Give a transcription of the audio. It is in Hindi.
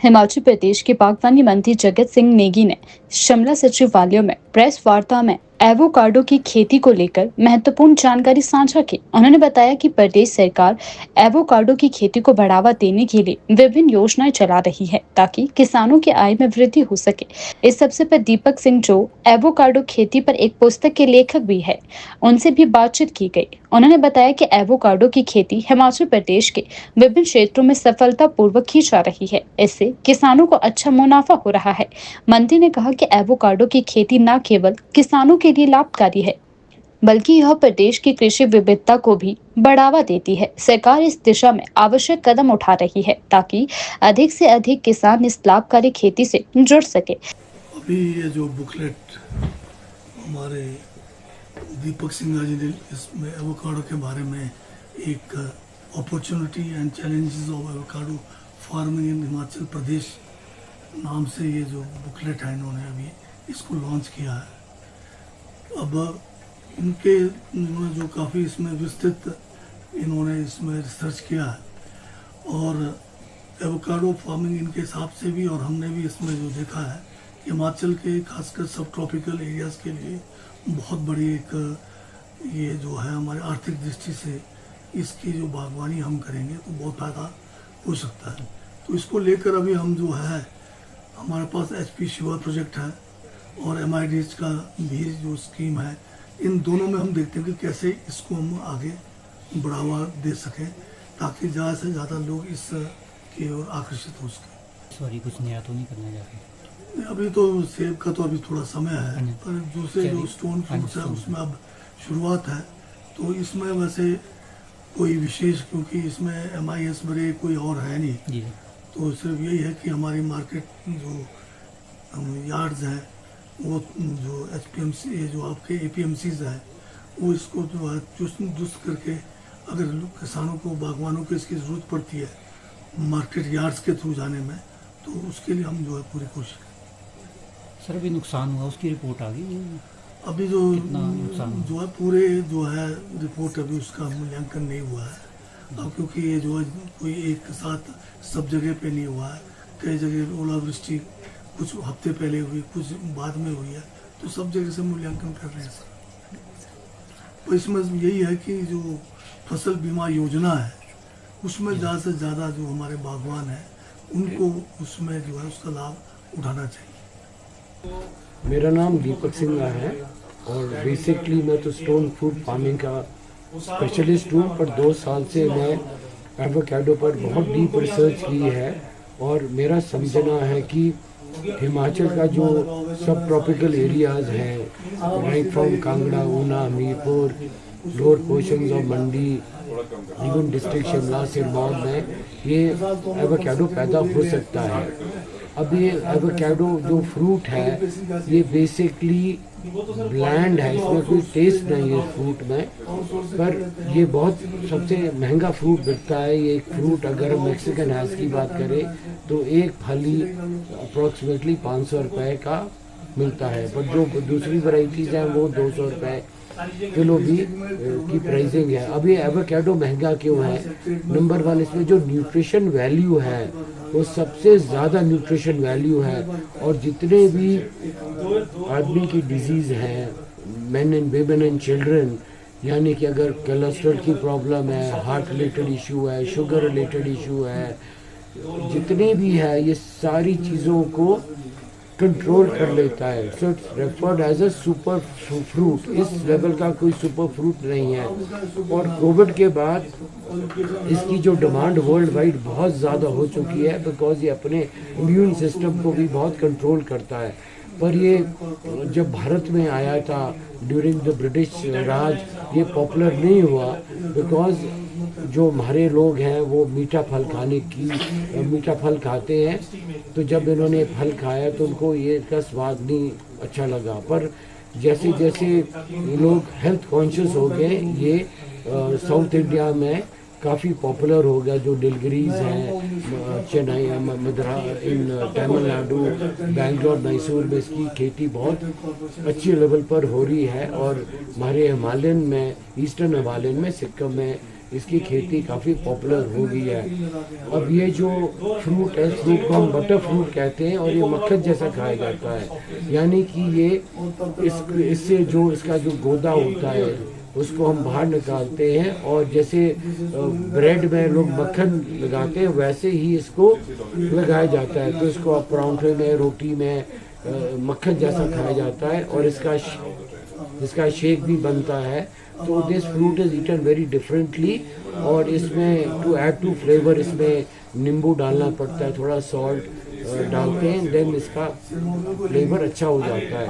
हिमाचल प्रदेश के बागवानी मंत्री जगत सिंह नेगी ने शिमला सचिवालय में प्रेस वार्ता में एवोकाडो की खेती को लेकर महत्वपूर्ण जानकारी साझा की। उन्होंने बताया कि प्रदेश सरकार एवोकाडो की खेती को बढ़ावा देने के लिए विभिन्न योजनाएं चला रही है ताकि किसानों की आय में वृद्धि हो सके। इस अवसर पर दीपक सिंह, जो एवोकाडो खेती पर एक पुस्तक के लेखक भी है, उनसे भी बातचीत की गई। उन्होंने बताया कि एवोकाडो की खेती हिमाचल प्रदेश के विभिन्न क्षेत्रों में सफलतापूर्वक की जा रही है। इससे किसानों को अच्छा मुनाफा हो रहा है। मंत्री ने कहा कि एवोकाडो की खेती न केवल किसानों के लिए लाभकारी है, बल्कि यह प्रदेश की कृषि विविधता को भी बढ़ावा देती है। सरकार इस दिशा में आवश्यक कदम उठा रही है ताकि अधिक से अधिक किसान इस लाभकारी खेती से जुड़ सके। अभी ये जो बुकलेट हमारे दीपक सिंह जी ने इसमें एवोकाडो के बारे में एक opportunity and challenges of avocado farming in Himachal Pradesh नाम से ये जो बुकलेट है इन्होंने अभी इसको लॉन्च किया है। अब इनके जो काफ़ी इसमें विस्तृत इन्होंने इसमें रिसर्च किया है और एवोकाडो फार्मिंग इनके हिसाब से भी और हमने भी इसमें जो देखा है हिमाचल के खासकर सब ट्रॉपिकल एरियाज़ के लिए बहुत बड़ी एक ये जो है हमारे आर्थिक दृष्टि से इसकी जो बागवानी हम करेंगे तो बहुत फ़ायदा हो सकता है। तो इसको लेकर अभी हम जो है हमारे पास HP शिवा प्रोजेक्ट है और MIDH का भी जो स्कीम है, इन दोनों में हम देखते हैं कि कैसे इसको हम आगे बढ़ावा दे सकें ताकि ज़्यादा से ज़्यादा लोग इस की ओर आकर्षित हो सकें। सॉरी, कुछ नया तो नहीं करना चाहते? अभी तो सेब का तो अभी थोड़ा समय है, पर दूसरे जो स्टोन फ्रूट्स है उसमें अब शुरुआत है। तो इसमें वैसे कोई विशेष, क्योंकि इसमें MIS बड़े कोई और है नहीं जी, तो सिर्फ यही है कि हमारी मार्केट जो यार्ड्स हैं वो जो HPMC ये जो आपके APMCs हैं वो इसको जो है चुस्त दुरुस्त करके अगर किसानों को बागवानों को इसकी ज़रूरत पड़ती है मार्केट यार्ड्स के थ्रू जाने में तो उसके लिए हम जो है पूरी कोशिश करें। सर अभी नुकसान हुआ उसकी रिपोर्ट आ गई? अभी जो नुकसान जो है पूरे जो है रिपोर्ट अभी उसका मूल्यांकन नहीं हुआ है। अब क्योंकि ये जो है कोई एक साथ सब जगह पे नहीं हुआ है, कई जगह ओलावृष्टि कुछ हफ्ते पहले हुई, कुछ बाद में हुई है, तो सब जगह से मूल्यांकन कर रहे हैं सर। तो इसमें यही है कि जो फसल बीमा योजना है उसमें ज़्यादा से ज़्यादा जो हमारे बागवान हैं उनको उसमें जो है उसका लाभ उठाना चाहिए। मेरा नाम दीपक सिंह है और बेसिकली मैं तो स्टोन फ्रूट फार्मिंग का स्पेशलिस्ट हूँ, पर 2 साल से मैं एवोकाडो पर बहुत डीप रिसर्च की है और मेरा समझना है कि हिमाचल का जो सब ट्रॉपिकल एरियाज़ हैं right from Kangra, Una, Hamirpur, lower portions of Mandi, even district Shimla, Sirmaur में ये एवोकाडो पैदा हो सकता है। अब ये एवोकाडो जो फ्रूट है ये बेसिकली ब्लैंड है, इसमें कोई टेस्ट नहीं है फ्रूट में, पर ये बहुत सबसे महंगा फ्रूट बिकता है। ये एक फ्रूट अगर हम मैक्सिकन हैज़ की बात करें तो एक फली अप्रॉक्सीमेटली 500 रुपये का मिलता है, पर जो दूसरी वैरायटीज़ हैं वो 200 रुपये किलो भी की प्राइसिंग है। अब ये एवोकाडो महंगा क्यों है? नंबर 1, इसमें जो न्यूट्रिशन वैल्यू है वो सबसे ज़्यादा न्यूट्रिशन वैल्यू है और जितने भी आदमी की डिजीज़ हैं, main and women and children, यानी कि अगर कोलेस्ट्रॉल की प्रॉब्लम है, हार्ट रिलेटेड इशू है, शुगर रिलेटेड इशू है, जितने भी है ये सारी चीज़ों को कंट्रोल कर लेता है। So it's referred as a super fruit. इस लेवल का कोई सुपर फ्रूट नहीं है और कोविड के बाद इसकी जो डिमांड वर्ल्ड वाइड बहुत ज़्यादा हो चुकी है बिकॉज ये अपने इम्यून सिस्टम को भी बहुत कंट्रोल करता है। पर ये जब भारत में आया था ड्यूरिंग द ब्रिटिश राज ये पॉपुलर नहीं हुआ बिकॉज जो हमारे लोग हैं वो मीठा फल खाते हैं, तो जब इन्होंने फल खाया तो उनको ये इसका स्वाद नहीं अच्छा लगा। पर जैसे जैसे लोग हेल्थ कॉन्शियस हो गए ये साउथ इंडिया में काफ़ी पॉपुलर हो गया। जो नीलगिरीज हैं चेन्नई, मदुरा, इन तमिलनाडु, बेंगलोर, मैसूर में इसकी खेती बहुत अच्छी लेवल पर हो रही है और हमारे हिमालयन में, ईस्टर्न हिमालयन में, सिक्किम में इसकी खेती काफ़ी पॉपुलर हो गई है। अब ये जो फ्रूट है, फ्रूट को हम बटर फ्रूट कहते हैं और ये मक्खन जैसा खाया जाता है, यानी कि ये इससे जो इसका जो गोदा होता है उसको हम बाहर निकालते हैं और जैसे ब्रेड में लोग मक्खन लगाते हैं वैसे ही इसको लगाया जाता है। तो इसको आप परांठे में, रोटी में मक्खन जैसा खाया जाता है और इसका शेक भी बनता है। तो this fruit is eaten very differently और इसमें टू ऐड टू फ्लेवर इसमें नींबू डालना पड़ता है, थोड़ा सॉल्ट डालते हैं, देन इसका फ्लेवर अच्छा हो जाता है।